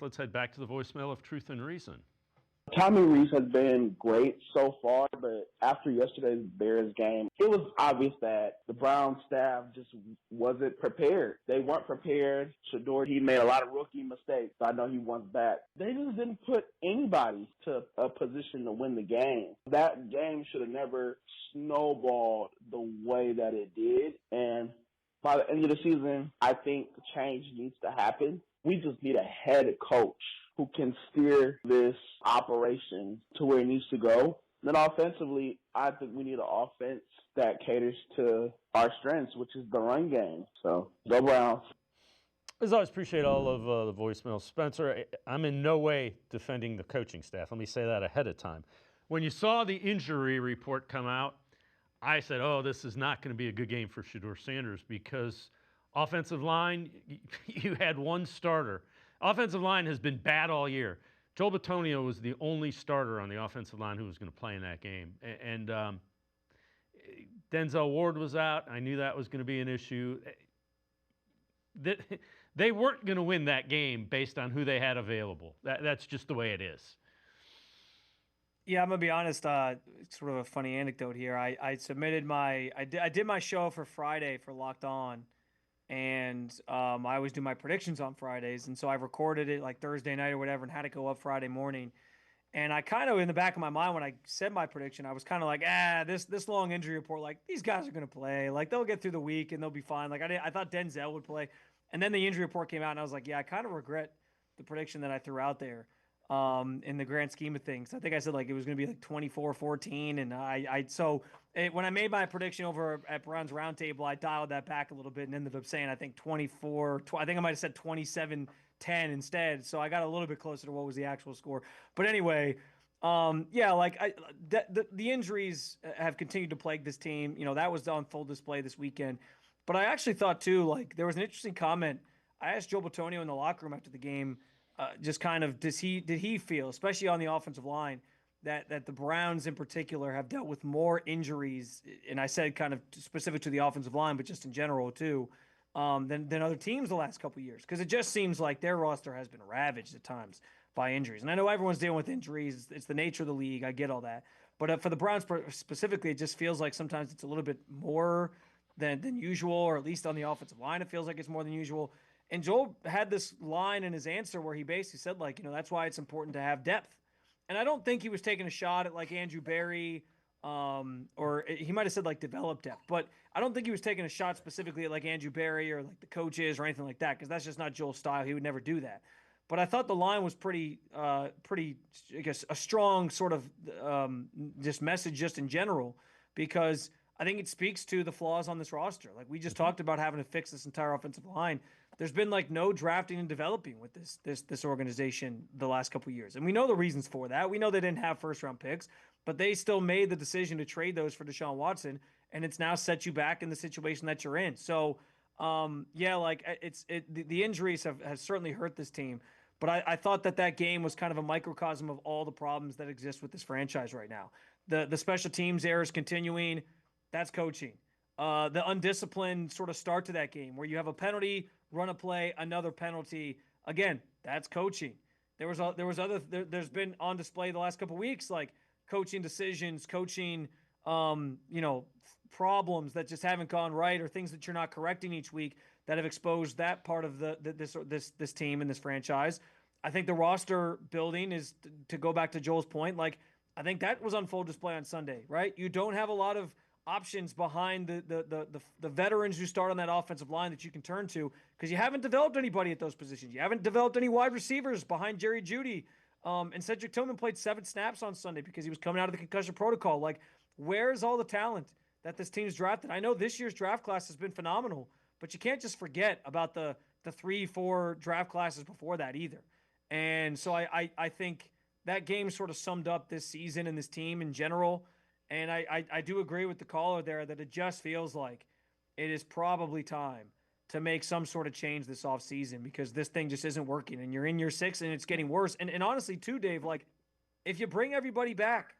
Let's head back to the voicemail of Truth and Reason. Tommy Reese has been great so far, but after yesterday's Bears game, it was obvious that the Browns staff just wasn't prepared. They weren't prepared. Shador, he made a lot of rookie mistakes. I know he wants back. They just didn't put anybody to a position to win the game. That game should have never snowballed the way that it did. And by the end of the season, I think change needs to happen. We just need a head coach who can steer this operation to where it needs to go. Then offensively, I think we need an offense that caters to our strengths, which is the run game. So, go Browns. As always, appreciate all of the voicemails. Spencer, I'm in no way defending the coaching staff. Let me say that ahead of time. When you saw the injury report come out, I said, oh, this is not going to be a good game for Shador Sanders because offensive line, you had one starter. Offensive line has been bad all year. Joel Bitonio was the only starter on the offensive line who was going to play in that game. And Denzel Ward was out. I knew that was going to be an issue. They weren't going to win that game based on who they had available. That's just the way it is. Yeah, I'm going to be honest. Sort of a funny anecdote here. I submitted I did my show for Friday for Locked On. And I always do my predictions on Fridays. And so I recorded it like Thursday night or whatever and had it go up Friday morning. And I kind of, in the back of my mind, when I said my prediction, I was kind of like, this long injury report, like, these guys are going to play. Like, they'll get through the week and they'll be fine. Like, I thought Denzel would play. And then the injury report came out and I was like, yeah, I kind of regret the prediction that I threw out there in the grand scheme of things. I think I said, like, it was going to be like 24-14. And when I made my prediction over at Brown's Roundtable, I dialed that back a little bit and ended up saying, I think I think I might have said 27-10 instead. So I got a little bit closer to what was the actual score. But anyway, the injuries have continued to plague this team. You know, that was on full display this weekend. But I actually thought too, like, there was an interesting comment. I asked Joe Bitonio in the locker room after the game, just kind of, did he feel, especially on the offensive line, that the Browns in particular have dealt with more injuries, and I said kind of specific to the offensive line, but just in general too, than other teams the last couple of years. Because it just seems like their roster has been ravaged at times by injuries. And I know everyone's dealing with injuries. It's the nature of the league. I get all that. But for the Browns specifically, it just feels like sometimes it's a little bit more than usual, or at least on the offensive line, it feels like it's more than usual. And Joel had this line in his answer where he basically said, like, that's why it's important to have depth. And I don't think he was taking a shot at like Andrew Berry, or he might have said like develop depth, but I don't think he was taking a shot specifically at like Andrew Berry or like the coaches or anything like that, because that's just not Joel's style. He would never do that. But I thought the line was pretty, I guess, a strong sort of just message just in general, because I think it speaks to the flaws on this roster. Like we just talked about having to fix this entire offensive line. There's been like no drafting and developing with this organization the last couple of years. And we know the reasons for that. We know they didn't have first round picks, but they still made the decision to trade those for Deshaun Watson. And it's now set you back in the situation that you're in. So the injuries have certainly hurt this team, but I thought that game was kind of a microcosm of all the problems that exist with this franchise right now. The special teams errors continuing, that's coaching. The undisciplined sort of start to that game where you have a penalty, run a play, another penalty. Again, that's coaching. There's been on display the last couple of weeks, like coaching decisions, coaching, problems that just haven't gone right, or things that you're not correcting each week that have exposed that part of this team and this franchise. I think the roster building is, to go back to Joel's point, like I think that was on full display on Sunday, right? You don't have a lot of options behind the veterans who start on that offensive line that you can turn to, because you haven't developed anybody at those positions. You haven't developed any wide receivers behind Jerry Jeudy. And Cedric Tillman played 7 snaps on Sunday because he was coming out of the concussion protocol. Like, where's all the talent that this team's drafted? I know this year's draft class has been phenomenal, but you can't just forget about the 3-4 draft classes before that either. And so I think that game sort of summed up this season and this team in general. And I do agree with the caller there that it just feels like it is probably time to make some sort of change this offseason, because this thing just isn't working, and you're in year 6 and it's getting worse. And honestly too, Dave, like if you bring everybody back,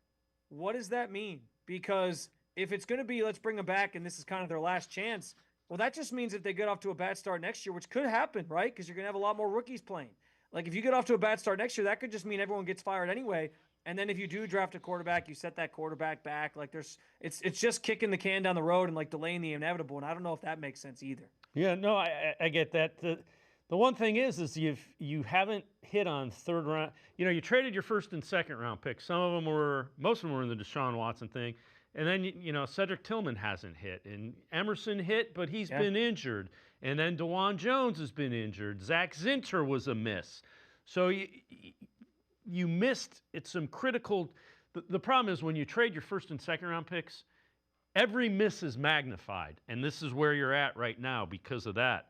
what does that mean? Because if it's going to be, let's bring them back and this is kind of their last chance, well, that just means if they get off to a bad start next year, which could happen, right? Because you're going to have a lot more rookies playing. Like if you get off to a bad start next year, that could just mean everyone gets fired anyway. And then if you do draft a quarterback, you set that quarterback back. Like it's just kicking the can down the road and like delaying the inevitable. And I don't know if that makes sense either. Yeah, no, I get that. The one thing is you haven't hit on third round. You know, you traded your first and second round picks. Most of them were in the Deshaun Watson thing. And then, you know, Cedric Tillman hasn't hit. And Emerson hit, but he's been injured. And then DeJuan Jones has been injured. Zach Zinter was a miss. So you missed some critical. The problem is when you trade your first and second round picks, every miss is magnified. And this is where you're at right now because of that.